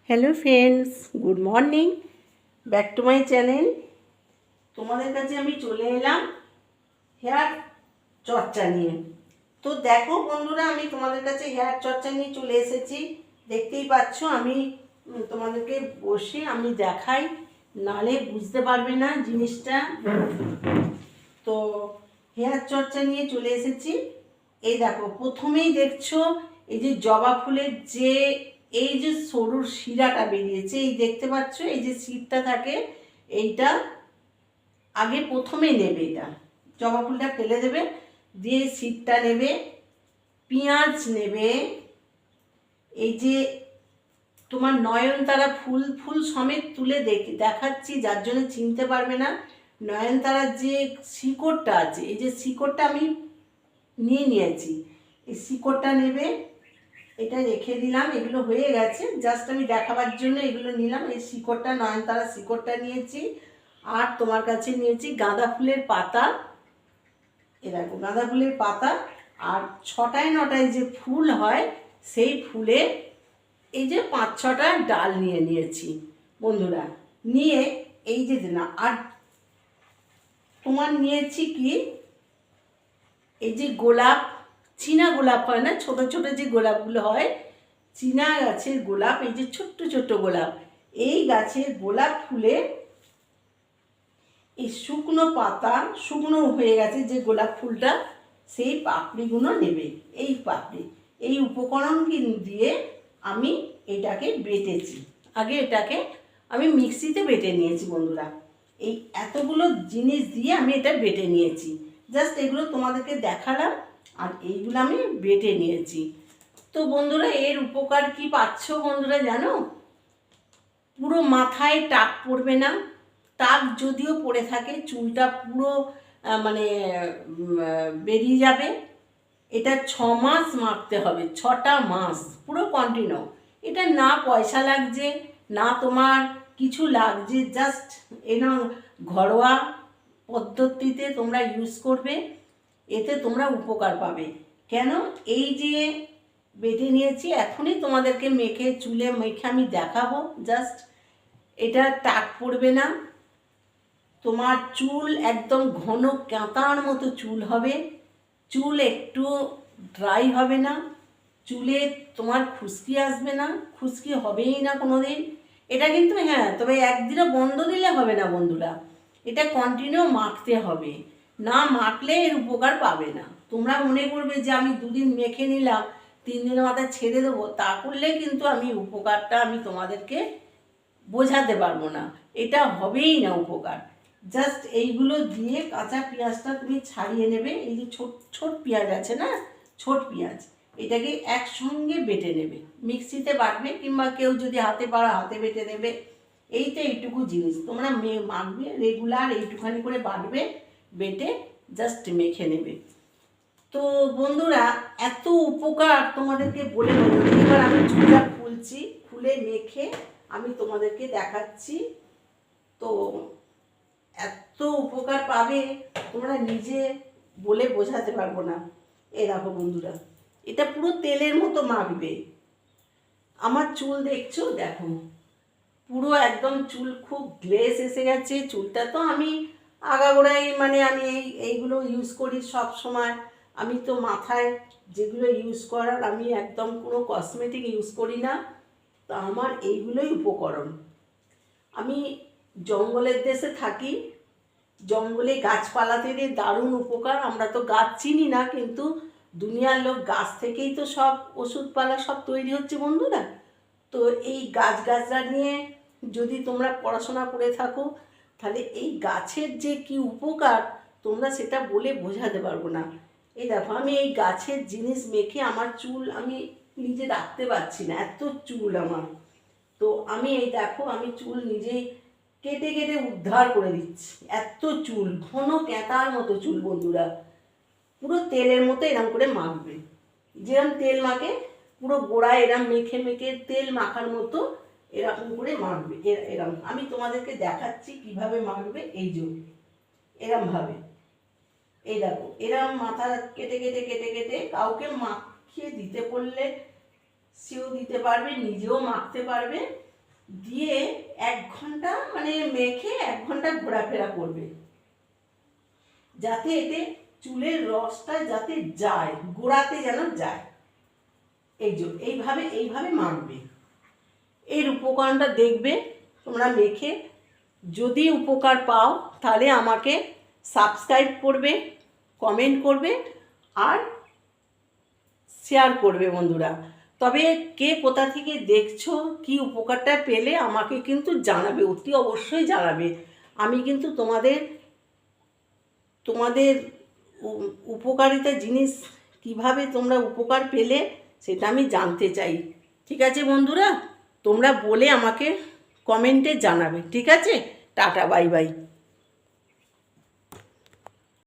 Hello friends, good morning, back to my channel. তোমাদের কাছে আমি চলে এলাম হেয়ার চর্চা নিয়ে। তো দেখো বন্ধুরা, আমি তোমাদের কাছে হেয়ার চর্চা নিয়ে চলে এসেছি। দেখতেই পাচ্ছ আমি তোমাদেরকে বসে আমি দেখাই, নালে বুঝতে পারবে না জিনিসটা। তো হেয়ার চর্চা নিয়ে চলে এসেছি। এই দেখো, প্রথমেই দেখছো এই যে জবা ফুলের যে এই যে সরুর শিরাটা বেরিয়েছে, এই দেখতে পাচ্ছ, এই যে সিডটা থাকে, এইটা আগে প্রথমেই নেবে। এটা জবা ফুলটা ফেলে দেবে, দিয়ে সিডটা নেবে, পেঁয়াজ নেবে, এই যে তোমার নয়নতারা ফুল ফুল সমেত তুলে দেখাচ্ছি, যার জন্য চিনতে পারবে না। নয়নতারার যে শিকড়টা আছে, এই যে শিকড়টা আমি নিয়েছি, এই শিকড়টা নেবে। এটা রেখে দিলাম, এগুলো হয়ে গেছে, জাস্ট আমি দেখাবার জন্য এগুলো নিলাম। এই শিকড়টা, নয়নতারা শিকড়টা নিয়েছি। আর তোমার কাছে নিয়েছি গাঁদা ফুলের পাতা। এ দেখো, গাঁদা ফুলের পাতা। আর 6টায় 9টায় যে ফুল হয়, সেই ফুলের এই যে 5-6টা ডাল নিয়েছি বন্ধুরা। নিয়ে এই যে না, আর তোমার নিয়েছি কি, এই যে গোলাপ, চীনা গোলাপ হয় না, ছোট ছোট যে গোলাপগুলো হয়, চীনা গাছের গোলাপ, এই যে ছোট্ট ছোট্ট গোলাপ, এই গাছের গোলাপ ফুলের এই শুকনো পাতা, শুকনো হয়ে গেছে যে গোলাপ ফুলটা, সেই পাপড়িগুলো নেবে। এই পাপড়ি, এই উপকরণ দিয়ে আমি এটাকে বেটেছি। আগে এটাকে আমি মিক্সিতে বেটে নিয়েছি বন্ধুরা। এই এতগুলো জিনিস দিয়ে আমি এটা বেটে নিয়েছি, জাস্ট এগুলো তোমাদেরকে দেখালাম। আর এইগুলো আমি বেটে নিয়েছি। তো বন্ধুরা, এর উপকার কি পাচ্ছ বন্ধুরা জানো? পুরো মাথায় টাক পড়বে না। টাক যদিও পড়ে থাকে, চুলটা পুরো মানে বেরিয়ে যাবে। এটা 6 মাস মাখতে হবে, 6টা মাস পুরো কন্টিনিউ। এটা না পয়সা লাগছে, না তোমার কিছু লাগছে, জাস্ট ঘরোয়া পদ্ধতিতে তোমরা ইউজ করবে, এতে তোমরা উপকার পাবে। কেন, এই যে বেটে নিয়েছি, এখনই তোমাদেরকে চুলে মেখে আমি দেখাবো। জাস্ট এটা টাক পড়বে না, তোমার চুল একদম ঘন কাঁটার মতো চুল হবে, চুল একটু ড্রাই হবে না, চুলে তোমার খুশকি আসবে না, খুশকি হবেই না কোনো দিন। এটা কিন্তু হ্যাঁ, তবে একদিনও বন্ধ দিলে হবে না বন্ধুরা, এটা কন্টিনিউ মাখতে হবে। না মাখলে এর উপকার পাবে না। তোমরা মনে করবে যে আমি 2 দিন মেখে নিলাম, 3 দিনের মাথায় ছেড়ে দেবো, তা করলে কিন্তু আমি উপকারটা আমি তোমাদেরকে বোঝাতে পারবো না, এটা হবেই না উপকার। জাস্ট এইগুলো দিয়ে কাঁচা পেঁয়াজটা তুমি ছাড়িয়ে নেবে। এই যে ছোট ছোট পেঁয়াজ আছে না, ছোট পেঁয়াজ, এটাকে একসঙ্গে বেটে নেবে, মিক্সিতে বাটবে, কিংবা কেউ যদি হাতে পারো হাতে বেটে নেবে। এই তো এইটুকু জিনিস তোমরা মাখবে, রেগুলার এইটুখানি করে বাটবে, বেটে জাস্ট মেখে নেবে। তো বন্ধুরা, এত উপকার তোমাদেরকে বলে বলবো। এবার আমি চুলটা খুলছি, খুলে মেখে আমি তোমাদেরকে দেখাচ্ছি। তো এত উপকার পাবে তোমরা নিজে বলে বোঝাতে পারবো না। এই দেখো বন্ধুরা, এটা পুরো তেলের মতো মাখবে। আমার চুল দেখছো, দেখো পুরো একদম চুল খুব গ্লেজ এসে গেছে। চুলটা তো আমি আগাগোড়াই মানে আমি এইগুলো ইউজ করি সব সময়। আমি তো মাথায় যেগুলো ইউজ করার, আমি একদম কোনো কসমেটিক ইউজ করি না। তো আমার এইগুলোই উপকরণ। আমি জঙ্গলের দেশে থাকি, জঙ্গলে গাছপালাতে দারুণ উপকার। আমরা তো গাছ চিনি না, কিন্তু দুনিয়ার লোক গাছ থেকেই তো সব ওষুধপালা সব তৈরি হচ্ছে বন্ধুরা। তো এই গাছগাছরা নিয়ে যদি তোমরা পড়াশোনা করে থাকো, তাহলে এই গাছের যে কি উপকার তোমরা সেটা বলে বোঝাতে পারবো না। এই দেখো, আমি এই গাছের জিনিস মেখে আমার চুল আমি নিজে রাখতে পারছি না, এত চুল আমার। তো আমি এই দেখো, আমি চুল নিজেই কেটে কেটে উদ্ধার করে দিচ্ছি। এত চুল, ঘন ক্যাঁতার মতো চুল বন্ধুরা, পুরো তেলের মতো এরম করে মাখবে। যেরকম তেল মাখে, পুরো গোড়ায় এরম মেখে মেখে তেল মাখার মতো এরকম করে মাখবে। এরম আমি তোমাদেরকে দেখাচ্ছি কিভাবে মাখবে। এই যে এরমভাবে, এই দেখো, এরম মাথা কেটে কেটে কেটে কেটে, কাউকে মাখিয়ে দিতে বললে সেও দিতে পারবে, নিজেও মাখতে পারবে। দিয়ে 1 ঘন্টা মানে মেখে 1 ঘন্টা ঘোরাফেরা করবে, যাতে এতে চুলের রসটা যাতে যায়, গোড়াতে যেন যায়। এইভাবে মাখবে। এর উপকরণটা দেখবে তোমরা মেখে, যদি উপকার পাও তাহলে আমাকে সাবস্ক্রাইব করবে, কমেন্ট করবে আর শেয়ার করবে বন্ধুরা। তবে কে কোথা থেকে দেখছো, কি উপকারটা পেলে আমাকে কিন্তু জানাবে, অতি অবশ্যই জানাবে। আমি কিন্তু তোমাদের উপকারিতা জিনিস কিভাবে তোমরা উপকার পেলে সেটা আমি জানতে চাই। ঠিক আছে বন্ধুরা, তোমরা বলে আমাকে কমেন্টে জানাবে। ঠিক আছে, টাটা, বাই বাই।